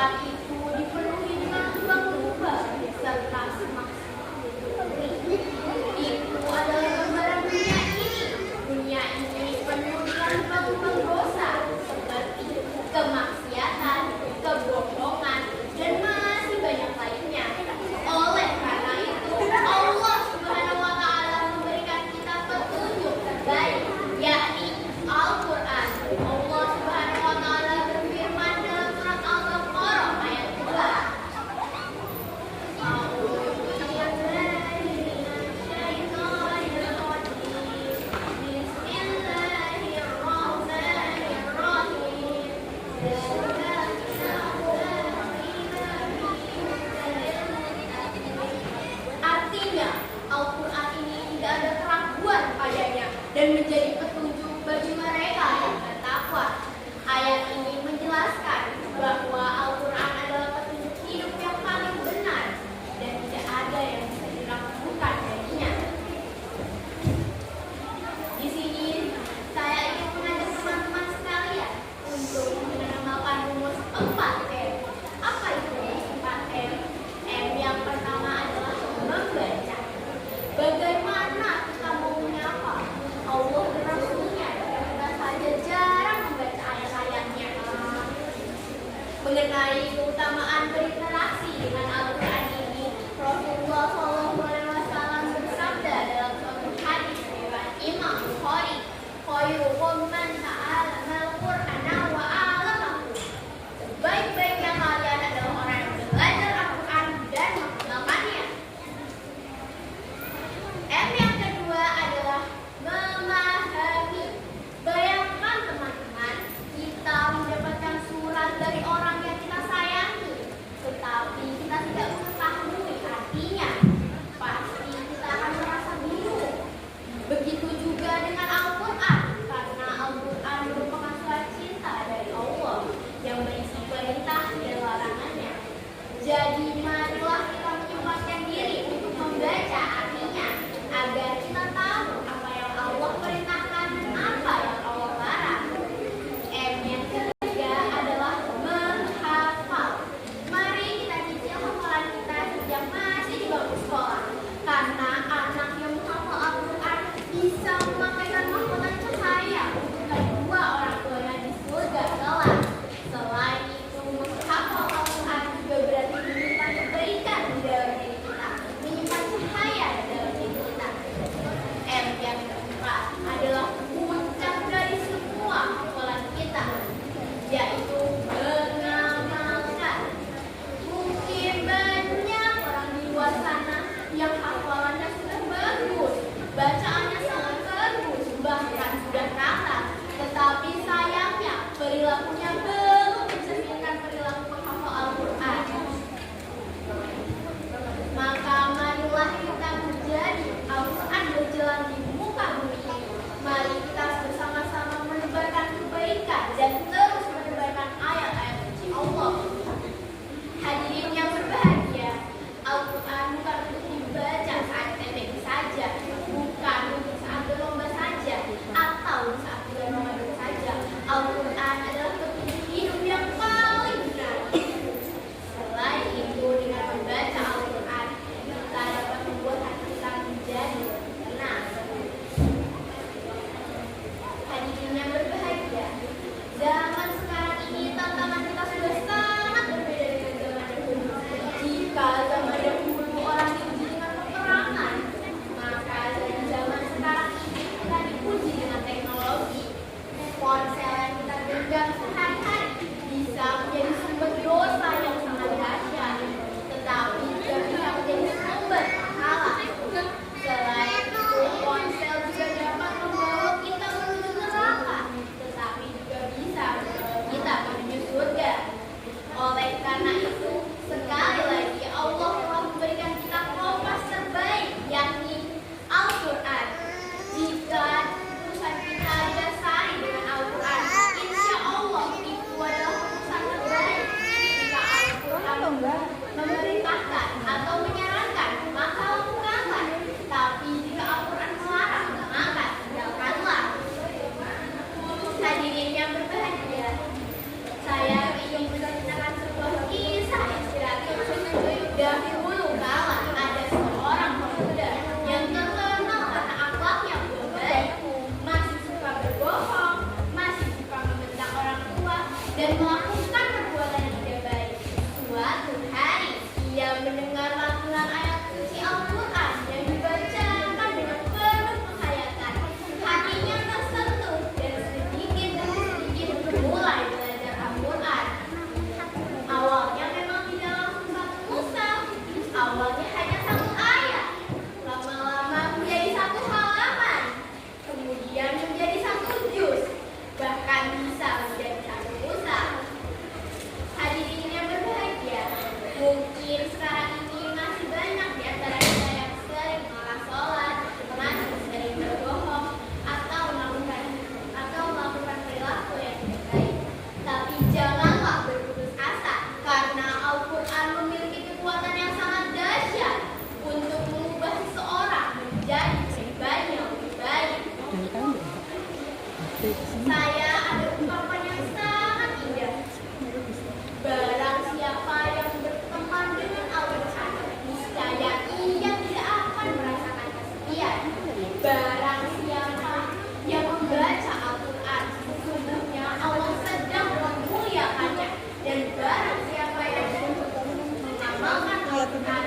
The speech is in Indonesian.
Tempat itu dipenuhi dengan lubang-lubang serta semak. Itu adalah gambaran dunia ini. Dunia ini penuh dengan lubang-lubang dosa seperti kemaksiatan, kebohongan, dan masih banyak lainnya. Oleh karena itu, Allah Subhanahu wa Ta'ala memberikan kita petunjuk terbaik, yakni Al-Quran. Allah Subhanahu wa Ta'ala berfirman dalam surat Al-Baqarah ayat 2. Artinya, Al-Quran ini tidak ada keraguan padanya dan menjadi petunjuk bagi mereka yang bertakwa. Ayat ini menjelaskan bahwa Al-Quran adalah petunjuk hidup yang paling benar dan tidak ada yang bisa diragukan darinya. Di sini saya ingin mengajak teman-teman sekalian untuk mengenalkan rumus 4M. Apa itu rumus 4M? M yang pertama adalah membaca. Bagaimana kita mau menyapa Allah dan Rasulnya jika kita saja jarang membaca ayat-ayatnya? Mengenai keutamaan berinteraksi dengan Al-Quran ini, Rasulullah SAW bersabda dalam suatu hadis riwayat Imam Bukhari, "Khairukum man ta'allama al-Qur'ana wa 'allamahu." Sebaik-baiknya kalian adalah orang yang belajar Al-Quran dan mengamalkannya. M yang kedua adalah memahami. Bayangkan teman-teman, kita mendapatkan surat dari orang yang kita sayangi, tetapi kita tidak mengetahui artinya. Pasti kita akan merasa bingung. Begitu juga dengan Al-Quran, karena Al-Quran merupakan surat cinta dari Allah yang berisi perintah dan larangannya. Jadi marilah kita menyempatkan diri untuk membaca artinya, agar kita tahu apa yang Allah perintahkan dan apa yang Allah larang. M yang ketiga adalah menghafal. Mari kita cicil hafalan kita sejak masih di bangku sekolah, karena anak yang menghafal Al-Quran bisa memakaikan mahkota cahaya untuk kedua orang tuanya di surga kelak. Selain itu, menghafal Al-Quran juga berarti menyimpan Nah,